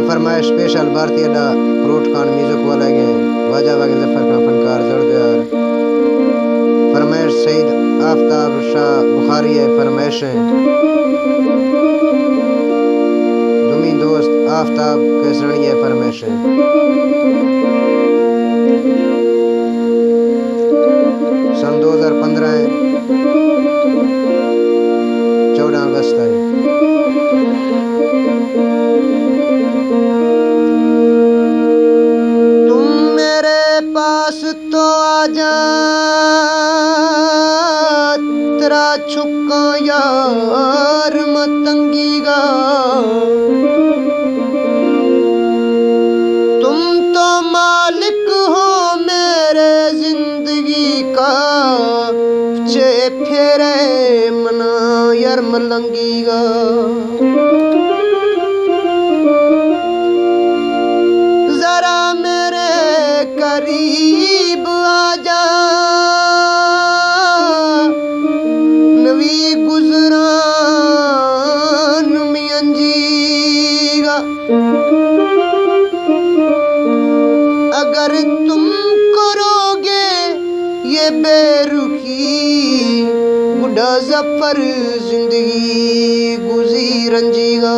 फरमाइश स्पेशल भारतीय दा फ्रूट खान म्यूजिक वाला गए वाजा वागे जफर खान फनकार जरदार फरमाइश सईद आफ्ताब शाह बुखारी है फरमाइश है दुमी दोस्त आफ्ताब केसरणी है फरमाइश है सन 2015 है 14 अगस्त है तो आजा तेरा छुक्का यार मतंगीगा तुम तो मालिक हो मेरे जिंदगी का चे फेरे मना यार मलंगीगा जरा मेरे करीब आजा नवी गुजरान में अंजीगा अगर तुम करोगे ये बेरुखी बुढ़ा जफर जिंदगी गुजीरंजीगा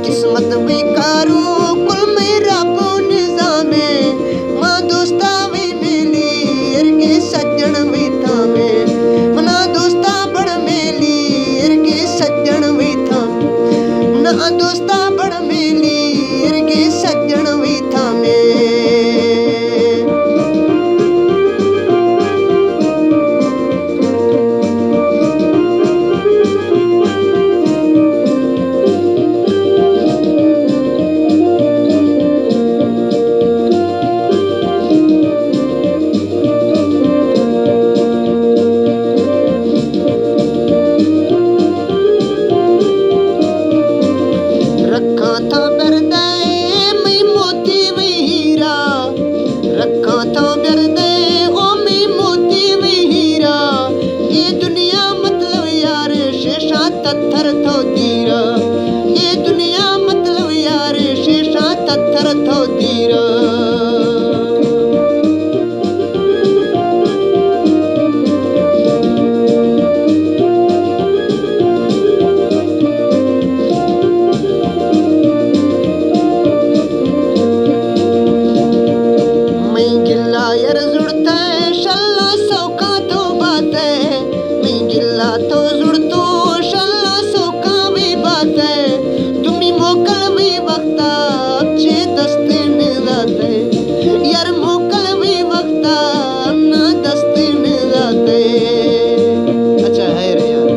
किस्मत बेकारू कुल मेरा निजामे मां दोस्ता भी मिली इरके सज्जन भी थामे मना दोस्ता बड़ मिली इरके सज्जन भी थामे ना दोस्ता बड़ मिली इरके सज्जन भी थामे तत्थर थो दीरा ये दुनिया मतलब यार शेषा तत्थर थो दीरा मैं गिल्ला यार जुड़ता है शल्ला सौका तो बात है मैं गिल्ला तो जुड़तो तुम्ही मोकल भी वक्ता अच्छे दस्ते निजाते यार मोकल भी वक्ता ना दस्ते निजाते अच्छा है रे यार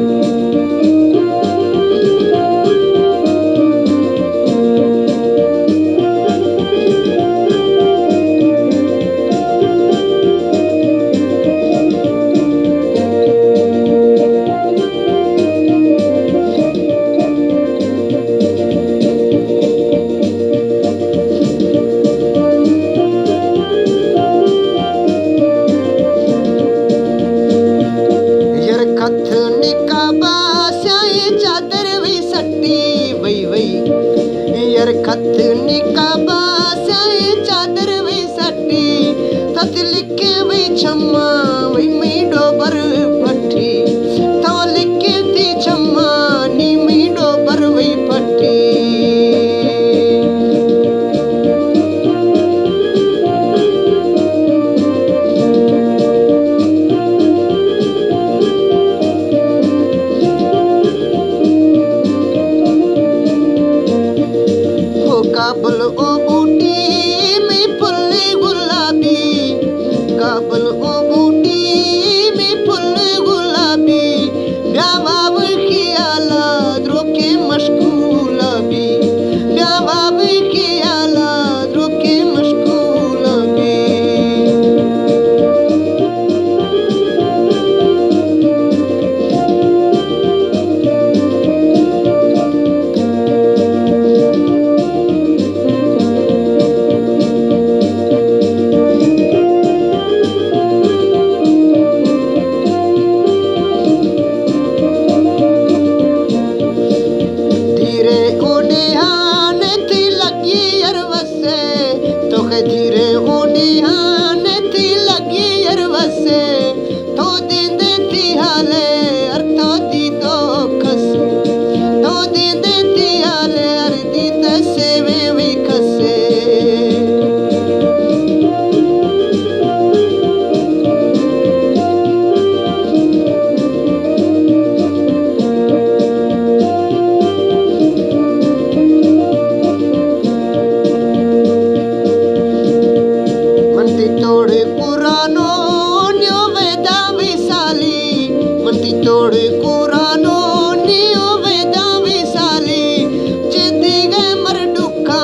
पत्नी का बासाए चादर वे सटी तत लिखे वे छम्मा वे मीडो बर पट्टी तो लिखे थी छम्मा नी मीडो बर वे पट्टी काबल ओ बूटी में फुल्ले गुलाबी काबल ओ बूटी में फुल्ले गुलाबी ब्यावाव खियाला द्रोके मशगूला भी ब्यावाव खियाला द्रोके मशगूला भी धीरे ओडियान थी लगी अरवसे तो देंदे थी हाले अर्था दी तो खसे तो देंदे थी हाले अर्दी तसे वे खसे तोड़े पुरानो न्यो वेदा विसाली मंती तोड़े पुरानो न्यो वेदा विसाली चेदी गए मर दुखा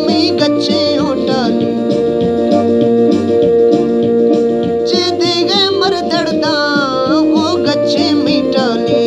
मी गच्चे ओटाली चेदी गए मर दर्दा वो गच्चे मिटाली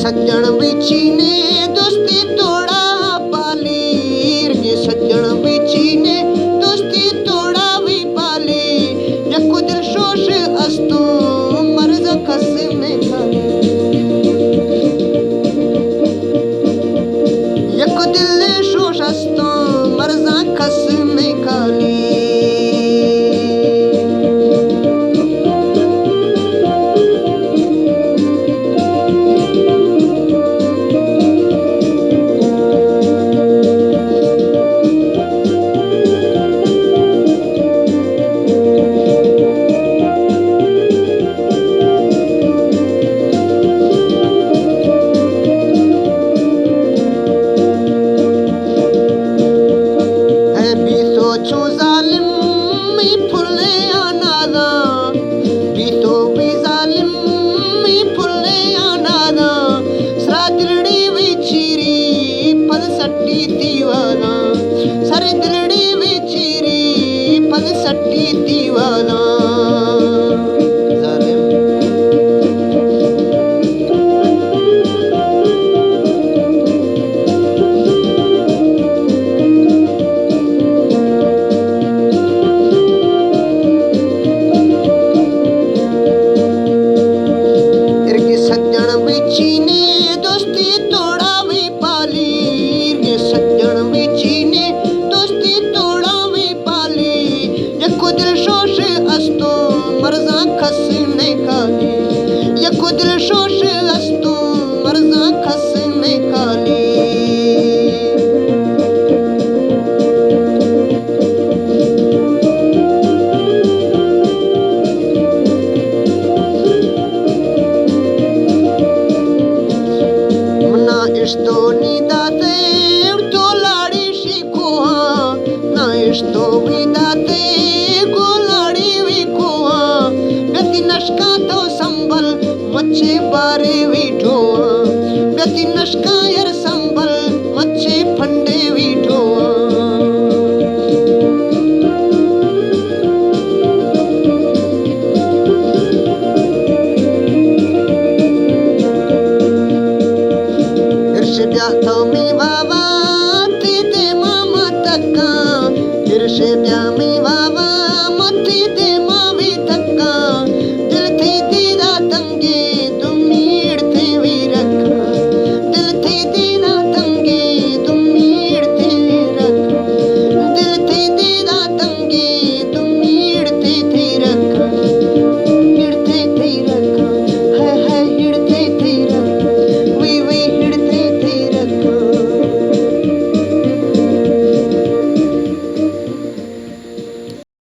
सज्जन बिची ने दोस्ती तोड़ा पाली रे सज्जन बिची ने दोस्ती तोड़ा भी पाली यको दिल शोष अस्तु मर्ज खस में खाली यको दिल शोष अस्तु मर्ज खस में खाली सरे दिलड़ी विचिरी पल सट्टी दीवाना सज्जन बिची ने दोस्ती तोड़ा भी पाली सज्जन बिची ने दोस्ती तोड़ा भी पाली यको दिल शोष अस्तु मर्जा खस ने खाली यको दिल शोष अस्तु मर्जा खस ने खाली इस्तो निदाते तो लाड़ी शिकुआ ना इस्तो विदाते को लाड़ी विकुआ गति नशका तो संबल मच्छे बारे विठोआ गति नशका यार संबल मच्छे फंडे विठोआ हाथों में